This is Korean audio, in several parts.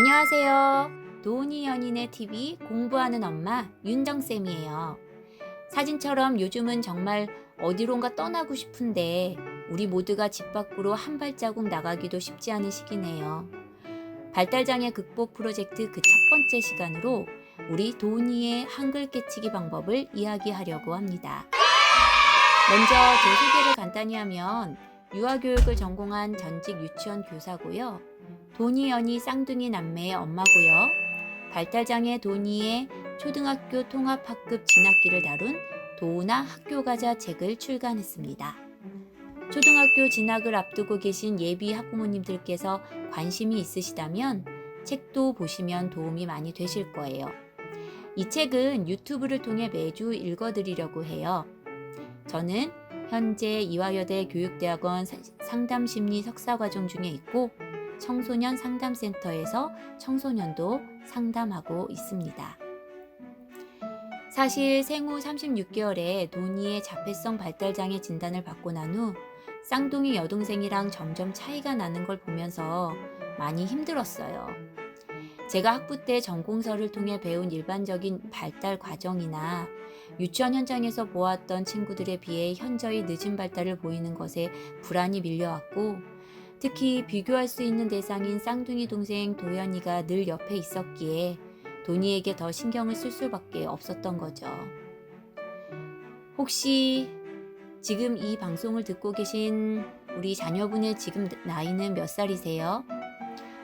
안녕하세요. 도훈이 연인의 TV 공부하는 엄마 윤정쌤이에요. 사진처럼 요즘은 정말 어디론가 떠나고 싶은데 우리 모두가 집 밖으로 한 발자국 나가기도 쉽지 않은 시기네요. 발달장애 극복 프로젝트 그 첫 번째 시간으로 우리 도훈이의 한글 깨치기 방법을 이야기하려고 합니다. 먼저 제 소개를 간단히 하면 유아교육을 전공한 전직 유치원 교사고요. 도니 연이 쌍둥이 남매의 엄마고요. 발달장애 도니의 초등학교 통합학급 진학기를 다룬 도우나 학교가자 책을 출간했습니다. 초등학교 진학을 앞두고 계신 예비 학부모님들께서 관심이 있으시다면 책도 보시면 도움이 많이 되실 거예요. 이 책은 유튜브를 통해 매주 읽어드리려고 해요. 저는 현재 이화여대 교육대학원 상담심리 석사과정 중에 있고 청소년 상담센터에서 청소년도 상담하고 있습니다. 사실 생후 36개월에 도니의 자폐성 발달장애 진단을 받고 난 후 쌍둥이 여동생이랑 점점 차이가 나는 걸 보면서 많이 힘들었어요. 제가 학부 때 전공서를 통해 배운 일반적인 발달 과정이나 유치원 현장에서 보았던 친구들에 비해 현저히 늦은 발달을 보이는 것에 불안이 밀려왔고, 특히 비교할 수 있는 대상인 쌍둥이 동생 도연이가 늘 옆에 있었기에 도니에게 더 신경을 쓸 수밖에 없었던 거죠. 혹시 지금 이 방송을 듣고 계신 우리 자녀분의 지금 나이는 몇 살이세요?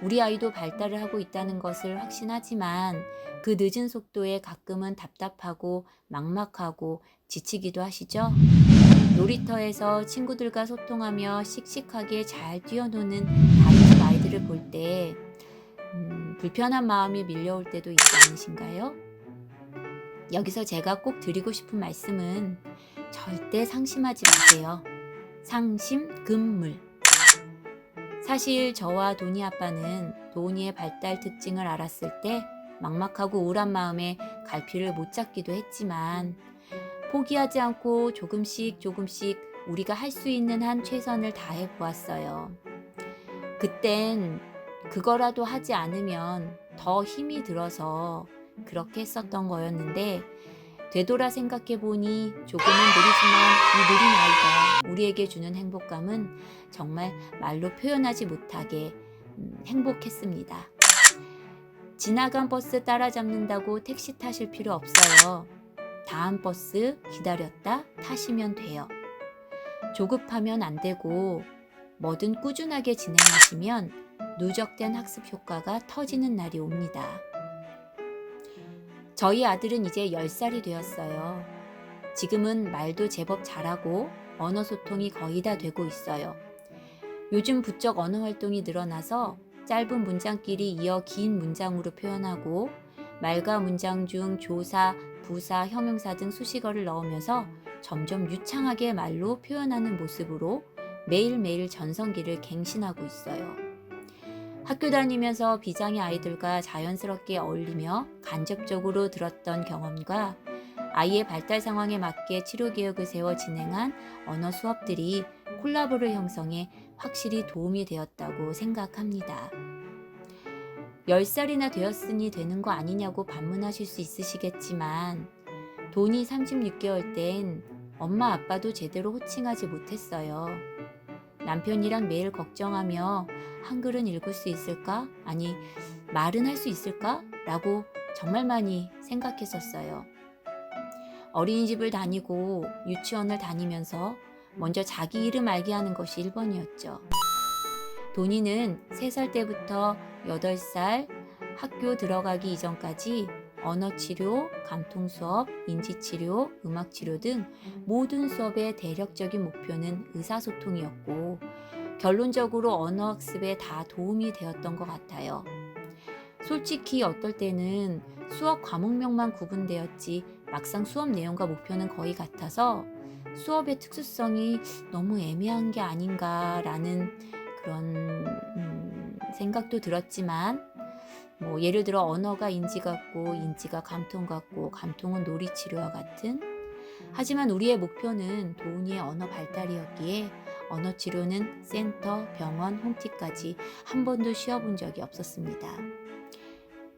우리 아이도 발달을 하고 있다는 것을 확신하지만 그 늦은 속도에 가끔은 답답하고 막막하고 지치기도 하시죠? 놀이터에서 친구들과 소통하며 씩씩하게 잘 뛰어노는 다른 집 아이들을 볼 때 불편한 마음이 밀려올 때도 있지 않으신가요? 여기서 제가 꼭 드리고 싶은 말씀은 절대 상심하지 마세요. 상심금물. 사실 저와 도니 아빠는 도니의 발달 특징을 알았을 때 막막하고 우울한 마음에 갈피를 못 잡기도 했지만 포기하지 않고 조금씩 우리가 할 수 있는 한 최선을 다해 보았어요. 그땐 그거라도 하지 않으면 더 힘이 들어서 그렇게 했었던 거였는데 되돌아 생각해 보니 조금은 느리지만 이 느린 아이가 우리에게 주는 행복감은 정말 말로 표현하지 못하게 행복했습니다. 지나간 버스 따라잡는다고 택시 타실 필요 없어요. 다음 버스 기다렸다 타시면 돼요. 조급하면 안 되고 뭐든 꾸준하게 진행하시면 누적된 학습 효과가 터지는 날이 옵니다. 저희 아들은 이제 10살이 되었어요. 지금은 말도 제법 잘하고 언어 소통이 거의 다 되고 있어요. 요즘 부쩍 언어 활동이 늘어나서 짧은 문장끼리 이어 긴 문장으로 표현하고 말과 문장 중 조사, 부사, 형용사 등 수식어를 넣으면서 점점 유창하게 말로 표현하는 모습으로 매일매일 전성기를 갱신하고 있어요. 학교 다니면서 비장의 아이들과 자연스럽게 어울리며 간접적으로 들었던 경험과 아이의 발달 상황에 맞게 치료 계획을 세워 진행한 언어 수업들이 콜라보를 형성해 확실히 도움이 되었다고 생각합니다. 10살이나 되었으니 되는 거 아니냐고 반문하실 수 있으시겠지만 도니 36개월 땐 엄마 아빠도 제대로 호칭하지 못했어요. 남편이랑 매일 걱정하며 한글은 읽을 수 있을까? 아니, 말은 할 수 있을까? 라고 정말 많이 생각했었어요. 어린이집을 다니고 유치원을 다니면서 먼저 자기 이름 알게 하는 것이 1번이었죠. 도니는 3살 때부터 8살 학교 들어가기 이전까지 언어치료, 감통수업, 인지치료, 음악치료 등 모든 수업의 대략적인 목표는 의사소통이었고 결론적으로 언어학습에 다 도움이 되었던 것 같아요. 솔직히 어떨 때는 수업 과목명만 구분되었지 막상 수업 내용과 목표는 거의 같아서 수업의 특수성이 너무 애매한 게 아닌가라는 그런 생각도 들었지만 예를 들어 언어가 인지 같고 인지가 감통 같고 감통은 놀이치료와 같은, 하지만 우리의 목표는 도훈이의 언어 발달이었기에 언어치료는 센터, 병원, 홈티까지 한 번도 쉬어본 적이 없었습니다.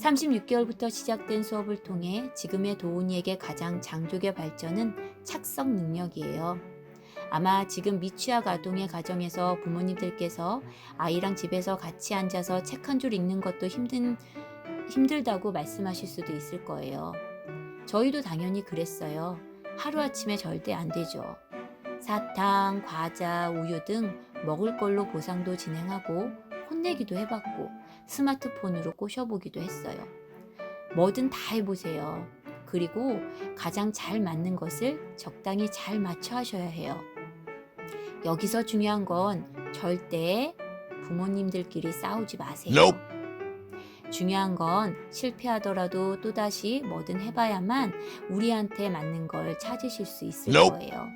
36개월부터 시작된 수업을 통해 지금의 도훈이에게 가장 장족의 발전은 착석 능력이에요. 아마 지금 미취학 아동의 가정에서 부모님들께서 아이랑 집에서 같이 앉아서 책 한 줄 읽는 것도 힘들다고 말씀하실 수도 있을 거예요. 저희도 당연히 그랬어요. 하루아침에 절대 안 되죠. 사탕, 과자, 우유 등 먹을 걸로 보상도 진행하고 혼내기도 해봤고 스마트폰으로 꼬셔보기도 했어요. 뭐든 다 해보세요. 그리고 가장 잘 맞는 것을 적당히 잘 맞춰 하셔야 해요. 여기서 중요한 건 절대 부모님들끼리 싸우지 마세요. Nope. 중요한 건 실패하더라도 또다시 뭐든 해봐야만 우리한테 맞는 걸 찾으실 수 있을 Nope. 거예요.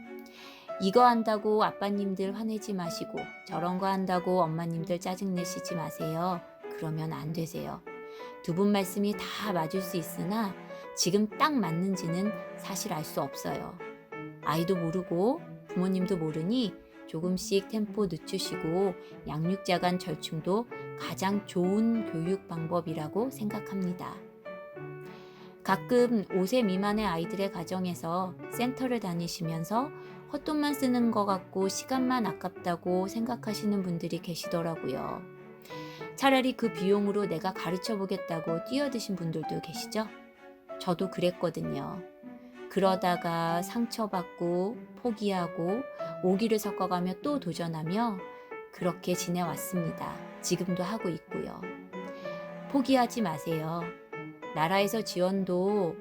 이거 한다고 아빠님들 화내지 마시고 저런 거 한다고 엄마님들 짜증내시지 마세요. 그러면 안 되세요. 두 분 말씀이 다 맞을 수 있으나 지금 딱 맞는지는 사실 알 수 없어요. 아이도 모르고 부모님도 모르니 조금씩 템포 늦추시고 양육자 간 절충도 가장 좋은 교육 방법이라고 생각합니다. 가끔 5세 미만의 아이들의 가정에서 센터를 다니시면서 헛돈만 쓰는 것 같고 시간만 아깝다고 생각하시는 분들이 계시더라고요. 차라리 그 비용으로 내가 가르쳐 보겠다고 뛰어드신 분들도 계시죠? 저도 그랬거든요. 그러다가 상처받고 포기하고 오기를 섞어가며 또 도전하며 그렇게 지내왔습니다. 지금도 하고 있고요. 포기하지 마세요. 나라에서 지원도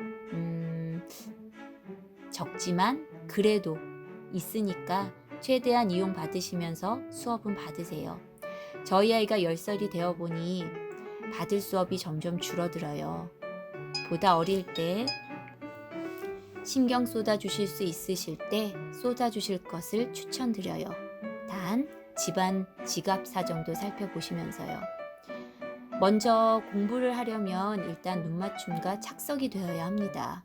적지만 그래도 있으니까 최대한 이용 받으시면서 수업은 받으세요. 저희 아이가 10살이 되어 보니 받을 수업이 점점 줄어들어요. 보다 어릴 때 신경 쏟아주실 수 있으실 때 쏟아주실 것을 추천드려요. 단 집안 지갑 사정도 살펴보시면서요. 먼저 공부를 하려면 일단 눈맞춤과 착석이 되어야 합니다.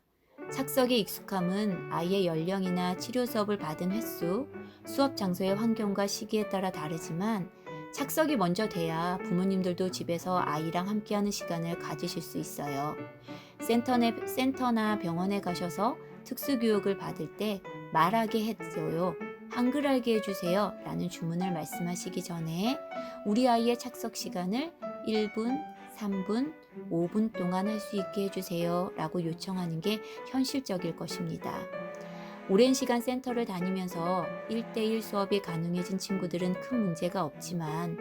착석의 익숙함은 아이의 연령이나 치료 수업을 받은 횟수, 수업 장소의 환경과 시기에 따라 다르지만 착석이 먼저 돼야 부모님들도 집에서 아이랑 함께하는 시간을 가지실 수 있어요. 센터나 병원에 가셔서 특수교육을 받을 때 말하게 해줘요. 한글 알게 해주세요 라는 주문을 말씀하시기 전에 우리 아이의 착석 시간을 1분, 3분, 5분 동안 할 수 있게 해주세요 라고 요청하는 게 현실적일 것입니다. 오랜 시간 센터를 다니면서 1대1 수업이 가능해진 친구들은 큰 문제가 없지만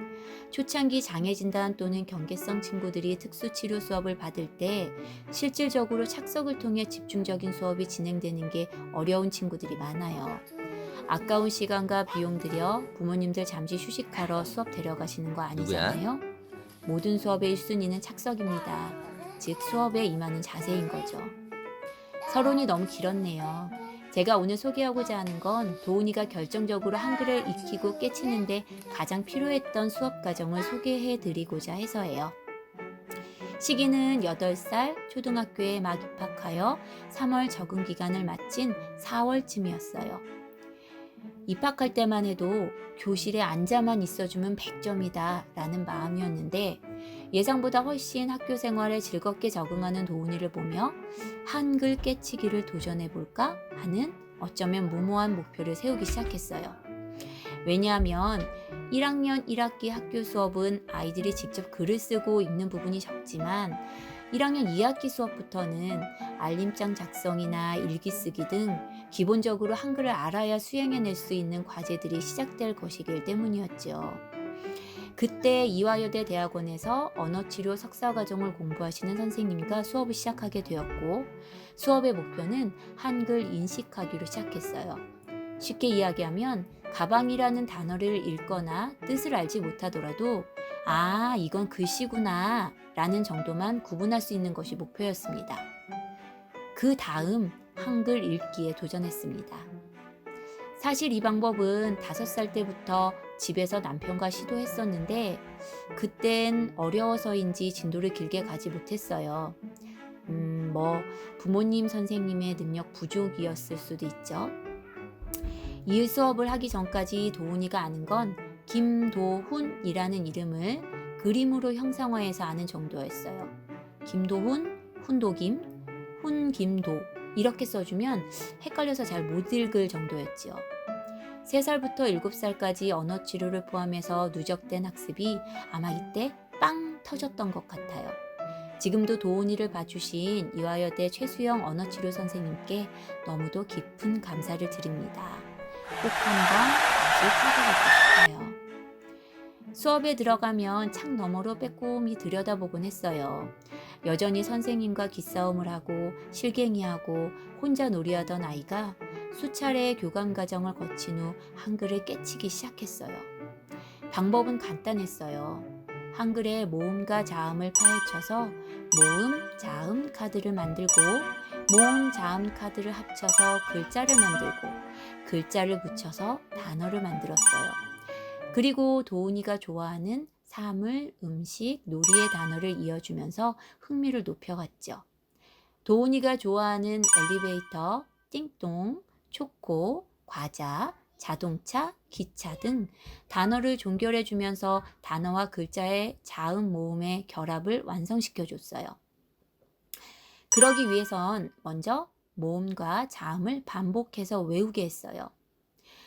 초창기 장애진단 또는 경계성 친구들이 특수치료 수업을 받을 때 실질적으로 착석을 통해 집중적인 수업이 진행되는 게 어려운 친구들이 많아요. 아까운 시간과 비용 들여 부모님들 잠시 휴식하러 수업 데려가시는 거 아니잖아요? 모든 수업의 1순위는 착석입니다. 즉 수업에 임하는 자세인 거죠. 서론이 너무 길었네요. 제가 오늘 소개하고자 하는 건 도훈이가 결정적으로 한글을 익히고 깨치는데 가장 필요했던 수업 과정을 소개해드리고자 해서예요. 시기는 8살 초등학교에 막 입학하여 3월 적응 기간을 마친 4월쯤이었어요. 입학할 때만 해도 교실에 앉아만 있어주면 100점이다 라는 마음이었는데 예상보다 훨씬 학교 생활에 즐겁게 적응하는 도훈이를 보며 한글 깨치기를 도전해볼까 하는 어쩌면 무모한 목표를 세우기 시작했어요. 왜냐하면 1학년 1학기 학교 수업은 아이들이 직접 글을 쓰고 읽는 부분이 적지만 1학년 2학기 수업부터는 알림장 작성이나 일기 쓰기 등 기본적으로 한글을 알아야 수행해낼 수 있는 과제들이 시작될 것이기 때문이었죠. 그때 이화여대 대학원에서 언어치료 석사과정을 공부하시는 선생님과 수업을 시작하게 되었고 수업의 목표는 한글 인식하기로 시작했어요. 쉽게 이야기하면 가방이라는 단어를 읽거나 뜻을 알지 못하더라도 아, 이건 글씨구나 라는 정도만 구분할 수 있는 것이 목표였습니다. 그 다음 한글 읽기에 도전했습니다. 사실 이 방법은 5살 때부터 집에서 남편과 시도했었는데 그땐 어려워서인지 진도를 길게 가지 못했어요. 부모님 선생님의 능력 부족이었을 수도 있죠. 이 수업을 하기 전까지 도훈이가 아는 건 김도훈이라는 이름을 그림으로 형상화해서 아는 정도였어요. 김도훈, 훈도김, 훈김도 이렇게 써주면 헷갈려서 잘 못 읽을 정도였지요. 3살부터 7살까지 언어 치료를 포함해서 누적된 학습이 아마 이때 빵 터졌던 것 같아요. 지금도 도훈이를 봐주신 이화여대 최수영 언어치료 선생님께 너무도 깊은 감사를 드립니다. 꼭 한번 다시 찾아뵙고 싶어요. 수업에 들어가면 창 너머로 빼꼼히 들여다보곤 했어요. 여전히 선생님과 기싸움을 하고 실갱이하고 혼자 놀이하던 아이가 수차례의 교감 과정을 거친 후 한글을 깨치기 시작했어요. 방법은 간단했어요. 한글의 모음과 자음을 파헤쳐서 모음, 자음 카드를 만들고 모음, 자음 카드를 합쳐서 글자를 만들고 글자를 붙여서 단어를 만들었어요. 그리고 도훈이가 좋아하는 사물, 음식, 놀이의 단어를 이어주면서 흥미를 높여갔죠. 도훈이가 좋아하는 엘리베이터, 띵동, 초코, 과자, 자동차, 기차 등 단어를 종결해주면서 단어와 글자의 자음 모음의 결합을 완성시켜줬어요. 그러기 위해선 먼저 모음과 자음을 반복해서 외우게 했어요.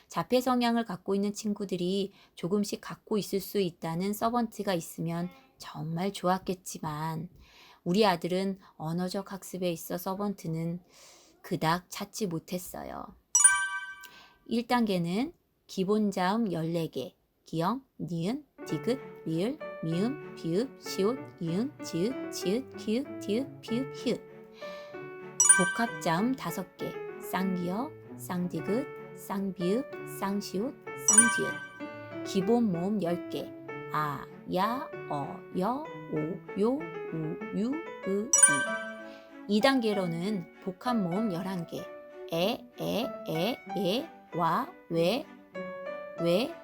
자폐 성향을 갖고 있는 친구들이 조금씩 갖고 있을 수 있다는 서번트가 있으면 정말 좋았겠지만 우리 아들은 언어적 학습에 있어 서번트는 그닥 찾지 못했어요. 1단계는 기본자음 14개, 기역, 니은, 디귿, 리을, 미음, 비읍, 시옷, 이응, 지읒, 치읓, 키읔, 디귿, 피읍, 히읗. 복합자음 5개, 쌍기역, 쌍디귿, 쌍비읍, 쌍시옷, 쌍지읒. 기본 모음 10개, 아, 야, 어, 여, 오, 요, 우, 유, 으, 이. 2단계로는 복합 모음 11개, 에, 예, 와, 왜,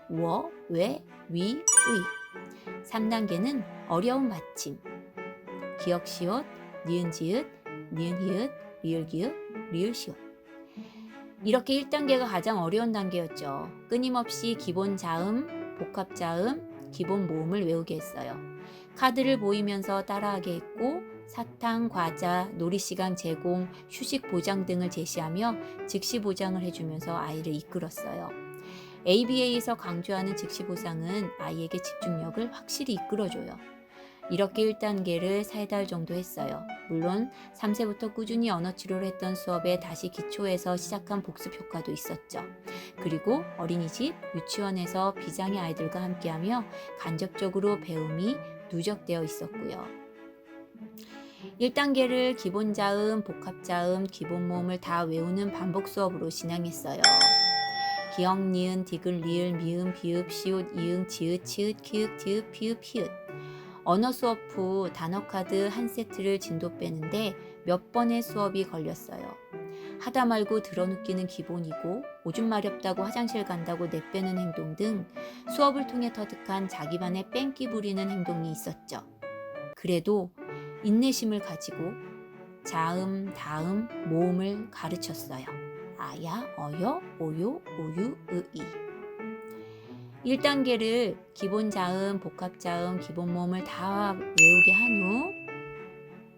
워, 왜, 위, 의. 3단계는 어려운 받침, 기역시옷, 니은지읒, 니은히읗, 리을기읍, 리을시옷. 이렇게 1단계가 가장 어려운 단계였죠. 끊임없이 기본 자음, 복합 자음, 기본 모음을 외우게 했어요. 카드를 보이면서 따라하게 했고 사탕, 과자, 놀이시간 제공, 휴식 보장 등을 제시하며 즉시 보장을 해주면서 아이를 이끌었어요. ABA에서 강조하는 즉시 보상은 아이에게 집중력을 확실히 이끌어줘요. 이렇게 1단계를 3달 정도 했어요. 물론 3세부터 꾸준히 언어치료를 했던 수업에 다시 기초에서 시작한 복습 효과도 있었죠. 그리고 어린이집, 유치원에서 비장의 아이들과 함께하며 간접적으로 배움이 누적되어 있었고요. 1단계를 기본자음, 복합자음, 기본모음을 다 외우는 반복 수업으로 진행했어요. 기역, 니은, 디귿, 리을, 미음, 비읍, 시옷, 이응, 지읒, 치읒, 키읔, 디귿, 피읍, 히읗. 언어 수업 후 단어 카드 한 세트를 진도 빼는데 몇 번의 수업이 걸렸어요. 하다 말고 들어눕기는 기본이고 오줌 마렵다고 화장실 간다고 내빼는 행동 등 수업을 통해 터득한 자기만의 뺑기 부리는 행동이 있었죠. 그래도 인내심을 가지고 자음, 다음, 모음을 가르쳤어요. 아야, 어여, 오요, 우유, 으이. 1단계를 기본 자음, 복합 자음, 기본 모음을 다 외우게 한 후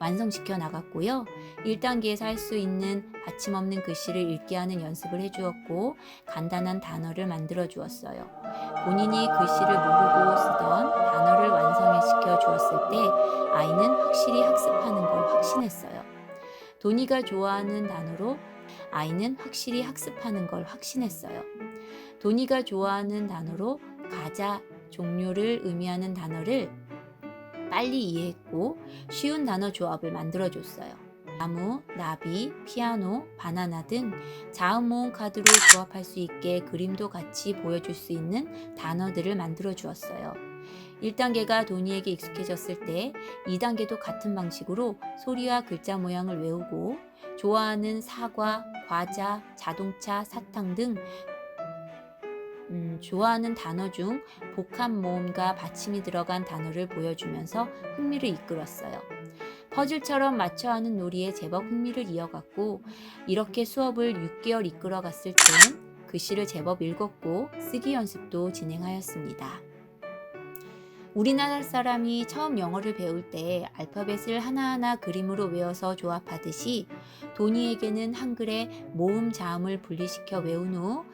완성시켜 나갔고요. 1단계에서 할 수 있는 받침 없는 글씨를 읽게 하는 연습을 해주었고 간단한 단어를 만들어 주었어요. 본인이 글씨를 모르고 쓰던 단어를 완성시켜 주었을 때 아이는 확실히 학습하는 걸 확신했어요. 도니가 좋아하는 단어로 아이는 확실히 학습하는 걸 확신했어요. 도니가 좋아하는 단어로 과자 종류를 의미하는 단어를 빨리 이해했고 쉬운 단어 조합을 만들어줬어요. 나무, 나비, 피아노, 바나나 등 자음 모음 카드로 조합할 수 있게 그림도 같이 보여줄 수 있는 단어들을 만들어 주었어요. 1단계가 도니에게 익숙해졌을 때 2단계도 같은 방식으로 소리와 글자 모양을 외우고 좋아하는 사과, 과자, 자동차, 사탕 등 좋아하는 단어 중 복합 모음과 받침이 들어간 단어를 보여주면서 흥미를 이끌었어요. 퍼즐처럼 맞춰하는 놀이에 제법 흥미를 이어갔고 이렇게 수업을 6개월 이끌어갔을 때는 글씨를 제법 읽었고 쓰기 연습도 진행하였습니다. 우리나라 사람이 처음 영어를 배울 때 알파벳을 하나하나 그림으로 외워서 조합하듯이 도니에게는 한글의 모음 자음을 분리시켜 외운 후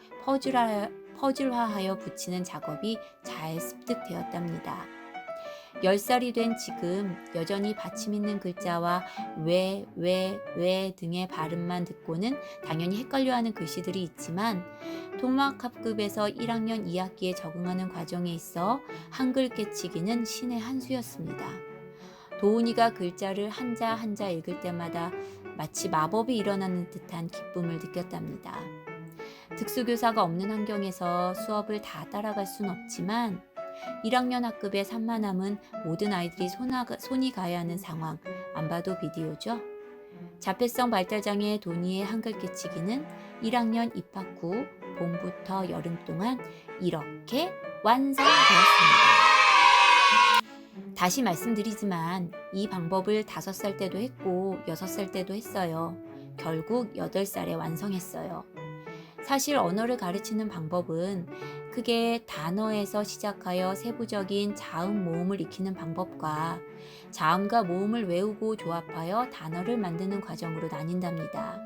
퍼즐화하여 붙이는 작업이 잘 습득되었답니다. 10살이 된 지금 여전히 받침 있는 글자와 왜 등의 발음만 듣고는 당연히 헷갈려하는 글씨들이 있지만 토막학급에서 1학년 2학기에 적응하는 과정에 있어 한글 깨치기는 신의 한 수였습니다. 도훈이가 글자를 한자 한자 읽을 때마다 마치 마법이 일어나는 듯한 기쁨을 느꼈답니다. 특수교사가 없는 환경에서 수업을 다 따라갈 순 없지만 1학년 학급의 산만함은 모든 아이들이 손이 가야 하는 상황, 안 봐도 비디오죠. 자폐성 발달장애 도니의 한글 깨치기는 1학년 입학 후 봄부터 여름 동안 이렇게 완성되었습니다. 다시 말씀드리지만 이 방법을 5살 때도 했고 6살 때도 했어요. 결국 8살에 완성했어요. 사실 언어를 가르치는 방법은 크게 단어에서 시작하여 세부적인 자음 모음을 익히는 방법과 자음과 모음을 외우고 조합하여 단어를 만드는 과정으로 나뉜답니다.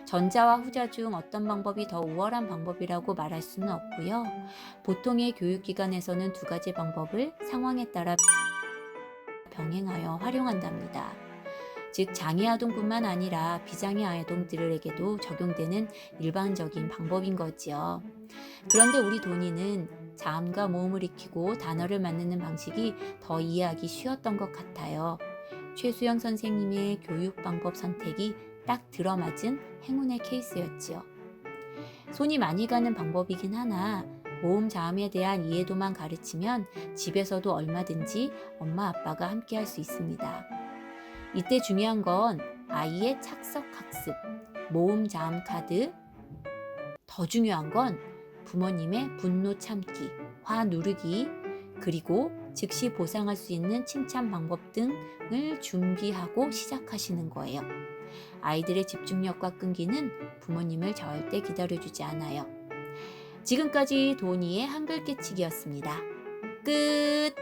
전자와 후자 중 어떤 방법이 더 우월한 방법이라고 말할 수는 없고요. 보통의 교육기관에서는 두 가지 방법을 상황에 따라 병행하여 활용한답니다. 즉 장애 아동뿐만 아니라 비장애 아동들에게도 적용되는 일반적인 방법인 거지요. 그런데 우리 도니는 자음과 모음을 익히고 단어를 만드는 방식이 더 이해하기 쉬웠던 것 같아요. 최수영 선생님의 교육 방법 선택이 딱 들어맞은 행운의 케이스였지요. 손이 많이 가는 방법이긴 하나 모음 자음에 대한 이해도만 가르치면 집에서도 얼마든지 엄마 아빠가 함께 할 수 있습니다. 이때 중요한 건 아이의 착석 학습, 모음 자음 카드, 더 중요한 건 부모님의 분노 참기, 화 누르기, 그리고 즉시 보상할 수 있는 칭찬 방법 등을 준비하고 시작하시는 거예요. 아이들의 집중력과 끈기는 부모님을 절대 기다려주지 않아요. 지금까지 도니의 한글 깨치기였습니다. 끝!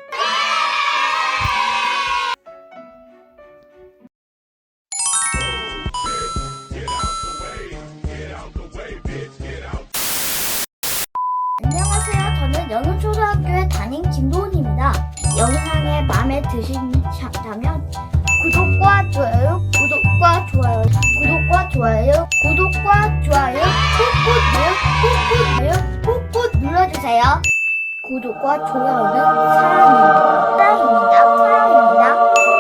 안녕하세요. 저는 영흥초등학교에 다닌 김도훈입니다. 영상이 마음에 드신다면 구독과 좋아요, 구독과 좋아요, 구독과 좋아요, 구독과 좋아요 꾹꾹 눌러주세요. 구독과 좋아요는 사랑입니다. 사랑입니다. 사랑입니다.